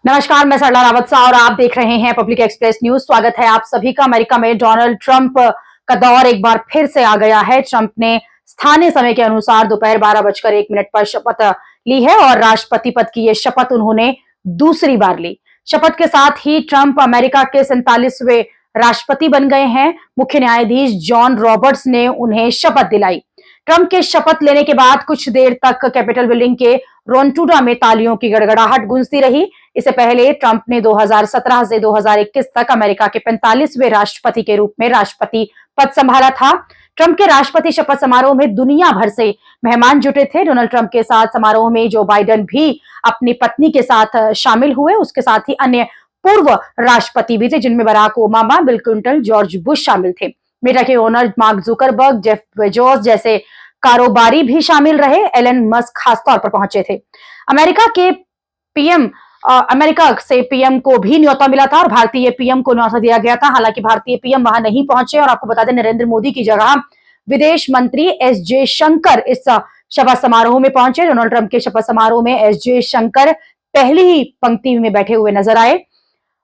नमस्कार, मैं सरला रावत सा और आप देख रहे हैं पब्लिक एक्सप्रेस न्यूज। स्वागत है आप सभी का। अमेरिका में डोनाल्ड ट्रंप का दौर एक बार फिर से आ गया है। ट्रंप ने स्थानीय समय के अनुसार दोपहर 12:01 पर शपथ ली है और राष्ट्रपति पद की यह शपथ उन्होंने दूसरी बार ली। शपथ के साथ ही ट्रंप अमेरिका के 47वें राष्ट्रपति बन गए हैं। मुख्य न्यायाधीश जॉन रॉबर्ट्स ने उन्हें शपथ दिलाई। ट्रंप के शपथ लेने के बाद कुछ देर तक कैपिटल बिल्डिंग के रोंटुडा में तालियों की गड़गड़ाहट गूंजती रही। इससे पहले ट्रंप ने 2017 से 2021 तक अमेरिका के 45वें राष्ट्रपति के रूप में राष्ट्रपति पद संभाला था। ट्रंप के राष्ट्रपति शपथ समारोह में दुनिया भर से मेहमान जुटे थे। डोनाल्ड ट्रंप के साथ समारोह में जो बाइडेन भी अपनी पत्नी के साथ शामिल हुए। उसके साथ ही अन्य पूर्व राष्ट्रपति भी थे, जिनमें Barack Obama, Bill Clinton, George Bush शामिल थे। मेटा के owner Mark Zuckerberg, Jeff Bezos जैसे कारोबारी भी शामिल रहे। एलन मस्क खासतौर पर पहुंचे थे। अमेरिका से पीएम को भी न्योता मिला था और भारतीय पीएम को न्योता दिया गया था। हालांकि भारतीय पीएम वहां नहीं पहुंचे और आपको बता दें, नरेंद्र मोदी की जगह विदेश मंत्री एस जयशंकर इस शपथ समारोह में पहुंचे। डोनाल्ड ट्रंप के शपथ समारोह में एस जयशंकर पहली ही पंक्ति में बैठे हुए नजर आए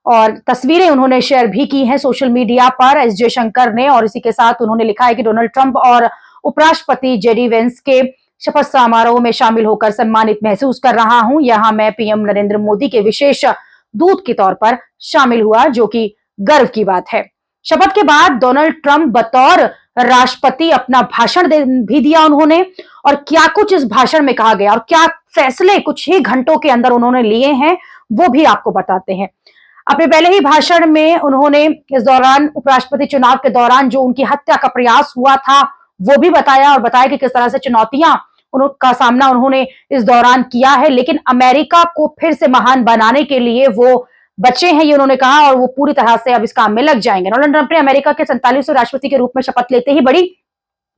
और तस्वीरें उन्होंने शेयर भी की हैं सोशल मीडिया पर एस जयशंकर ने। और इसी के साथ उन्होंने लिखा है कि डोनाल्ड ट्रंप और उपराष्ट्रपति जेडी वेंस के शपथ समारोह में शामिल होकर सम्मानित महसूस कर रहा हूं। यहां मैं पीएम नरेंद्र मोदी के विशेष दूत के तौर पर शामिल हुआ, जो कि गर्व की बात है। शपथ के बाद डोनाल्ड ट्रंप बतौर राष्ट्रपति अपना भाषण भी दिया उन्होंने। और क्या कुछ इस भाषण में कहा गया और क्या फैसले कुछ ही घंटों के अंदर उन्होंने लिए हैं, वो भी आपको बताते हैं। अपने पहले ही भाषण में उन्होंने इस दौरान उपराष्ट्रपति चुनाव के दौरान जो उनकी हत्या का प्रयास हुआ था वो भी बताया और बताया कि किस तरह से चुनौतियां का सामना उन्होंने इस दौरान किया है, लेकिन अमेरिका को फिर से महान बनाने के लिए वो बचे हैं, ये उन्होंने कहा, और वो पूरी तरह से अब इस काम में लग जाएंगे। डोनाल्ड ट्रंप ने अमेरिका के 47वें राष्ट्रपति के रूप में शपथ लेते ही बड़ी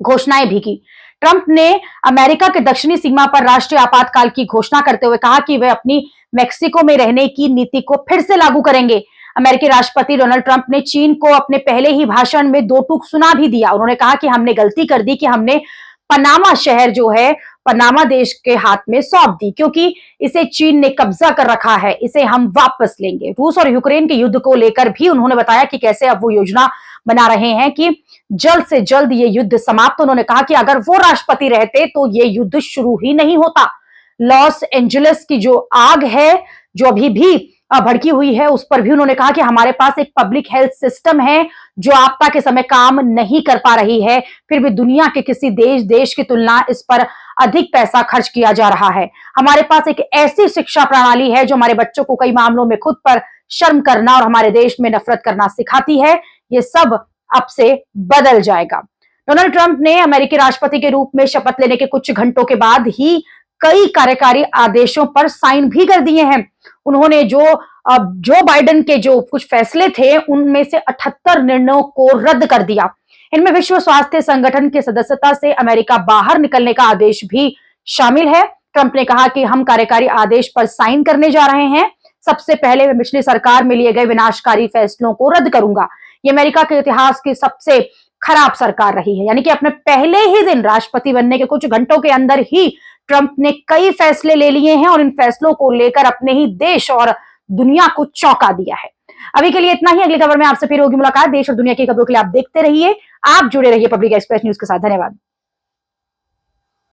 घोषणाएं भी की। ट्रंप ने अमेरिका के दक्षिणी सीमा पर राष्ट्रीय आपातकाल की घोषणा करते हुए कहा कि वे अपनी मेक्सिको में रहने की नीति को फिर से लागू करेंगे। अमेरिकी राष्ट्रपति डोनाल्ड ट्रंप ने चीन को अपने पहले ही भाषण में दो टूक सुना भी दिया। उन्होंने कहा कि हमने गलती कर दी कि हमने पनामा शहर जो है पनामा देश के हाथ में सौंप दी, क्योंकि इसे चीन ने कब्जा कर रखा है, इसे हम वापस लेंगे। रूस और यूक्रेन के युद्ध को लेकर भी उन्होंने बताया कि कैसे अब वो योजना बना रहे हैं कि जल्द से जल्द ये युद्ध समाप्त। उन्होंने कहा कि अगर वो राष्ट्रपति रहते तो ये युद्ध शुरू ही नहीं होता। लॉस एंजलिस की जो आग है, जो अभी भी भड़की हुई है, उस पर भी उन्होंने कहा कि हमारे पास एक पब्लिक हेल्थ सिस्टम है जो आपदा के समय काम नहीं कर पा रही है, फिर भी दुनिया के किसी देश की तुलना इस पर अधिक पैसा खर्च किया जा रहा है। हमारे पास एक ऐसी शिक्षा प्रणाली है जो हमारे बच्चों को कई मामलों में खुद पर शर्म करना और हमारे देश में नफरत करना सिखाती है। ये सब अब से बदल जाएगा। डोनाल्ड ट्रंप ने अमेरिकी राष्ट्रपति के रूप में शपथ लेने के कुछ घंटों के बाद ही कई कार्यकारी आदेशों पर साइन भी कर दिए हैं। उन्होंने जो बाइडेन के जो कुछ फैसले थे उनमें से 78 निर्णयों को रद्द कर दिया। इनमें विश्व स्वास्थ्य संगठन की सदस्यता से अमेरिका बाहर निकलने का आदेश भी शामिल है। ट्रंप ने कहा कि हम कार्यकारी आदेश पर साइन करने जा रहे हैं। सबसे पहले मैं पिछली सरकार में लिए गए विनाशकारी फैसलों को रद्द करूंगा। ये अमेरिका के इतिहास की सबसे खराब सरकार रही है। यानी कि अपने पहले ही दिन राष्ट्रपति बनने के कुछ घंटों के अंदर ही ट्रंप ने कई फैसले ले लिए हैं और इन फैसलों को लेकर अपने ही देश और दुनिया को चौंका दिया है। अभी के लिए इतना ही। अगली खबर में आपसे फिर होगी मुलाकात। देश और दुनिया की खबरों के लिए आप देखते रहिए, आप जुड़े रहिए पब्लिक एक्सप्रेस न्यूज के साथ। धन्यवाद।